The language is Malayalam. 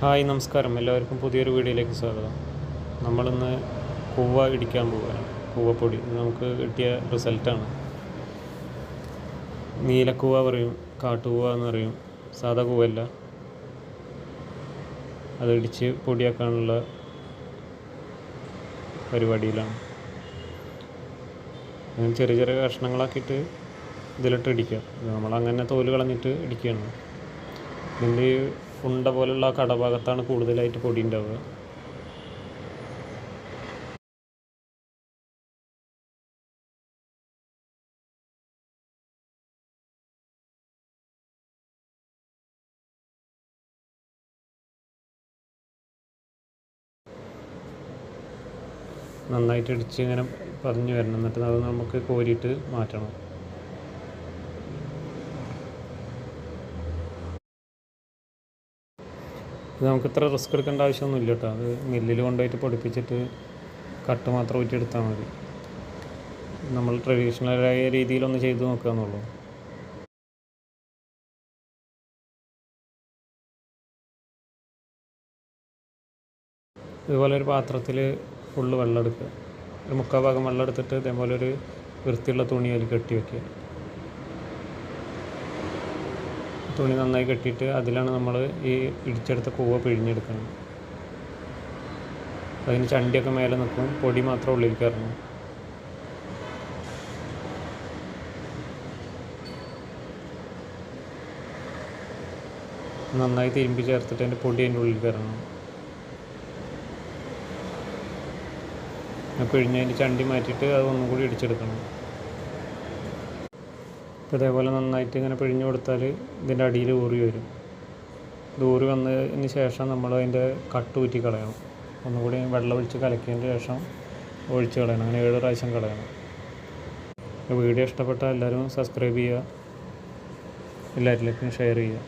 ഹായ് നമസ്കാരം, എല്ലാവർക്കും പുതിയൊരു വീഡിയോയിലേക്ക് സ്വാഗതം. നമ്മളിന്ന് കൂവ ഇടിക്കാൻ പോവുകയാണ്. കൂവപ്പൊടി ഇത് നമുക്ക് കിട്ടിയ റിസൾട്ടാണ്. നീലക്കൂവ പറയും, കാട്ടുകൂവ എന്ന് പറയും. സാധാ കൂവല്ല. അത് ഇടിച്ച് പൊടിയാക്കാനുള്ള പരിപാടിയിലാണ്. അങ്ങനെ ചെറിയ ചെറിയ കഷ്ണങ്ങളാക്കിയിട്ട് ഇതിലിട്ട് ഇടിക്കുക. നമ്മളങ്ങനെ തോല് കളഞ്ഞിട്ട് ഇടിക്കുകയാണ്. ഇതിൻ്റെ ഉണ്ട പോലുള്ള കടഭാഗത്താണ് കൂടുതലായിട്ട് പൊടി ഉണ്ടാവുക. നന്നായിട്ട് ഇടിച്ച് ഇങ്ങനെ പതിഞ്ഞ് വരണം. എന്നിട്ട് അത് നമുക്ക് കോരിയിട്ട് മാറ്റണം. ഇത് നമുക്ക് ഇത്ര റിസ്ക് എടുക്കേണ്ട ആവശ്യമൊന്നുമില്ല കേട്ടോ. അത് മില്ലിൽ കൊണ്ടുപോയിട്ട് പൊടിപ്പിച്ചിട്ട് കട്ട് മാത്രം ഊറ്റിയെടുത്താൽ മതി. നമ്മൾ ട്രഡീഷണലായ രീതിയിലൊന്ന് ചെയ്ത് നോക്കുക എന്നുള്ളൂ. ഇതുപോലെ ഒരു പാത്രത്തിൽ ഫുള്ള് വെള്ളം എടുക്കുക. ഒരു 3/4 ഭാഗം വെള്ളം എടുത്തിട്ട് ഇതേപോലെ ഒരു വൃത്തിയുള്ള തുണി അതിൽ കെട്ടി വയ്ക്കുക. തുണി നന്നായി കെട്ടിയിട്ട് അതിലാണ് നമ്മൾ ഈ ഇടിച്ചെടുത്ത കൂവ പിഴിഞ്ഞെടുക്കുന്നത്. അതിന് ചണ്ടിയൊക്കെ മേലെ നിൽക്കും, പൊടി മാത്രം ഉള്ളിലേക്ക് ഇറങ്ങും. നന്നായി തിരുമ്പി ചേർത്തിട്ട് അതിൻ്റെ പൊടി അതിൻ്റെ ഉള്ളിലേക്ക് ഇറങ്ങും. പിഴിഞ്ഞതിൻ്റെ ചണ്ടി മാറ്റിയിട്ട് അത് ഒന്നും കൂടി ഇടിച്ചെടുക്കണം. അപ്പോൾ ഇതേപോലെ നന്നായിട്ട് ഇങ്ങനെ പിഴിഞ്ഞു കൊടുത്താൽ ഇതിൻ്റെ അടിയിൽ ഊറി വരും. ഇത് ഊറി വന്നതിന് ശേഷം നമ്മൾ അതിൻ്റെ കട്ട് ഊറ്റി കളയണം. ഒന്നുകൂടി വെള്ളം ഒഴിച്ച് കലക്കിയതിന് ശേഷം ഒഴിച്ച് കളയണം. അങ്ങനെ 7 പ്രാവശ്യം കളയണം. വീഡിയോ ഇഷ്ടപ്പെട്ടാൽ എല്ലാവരും സബ്സ്ക്രൈബ് ചെയ്യുക, എല്ലാവരിലേക്കും ഷെയർ ചെയ്യുക.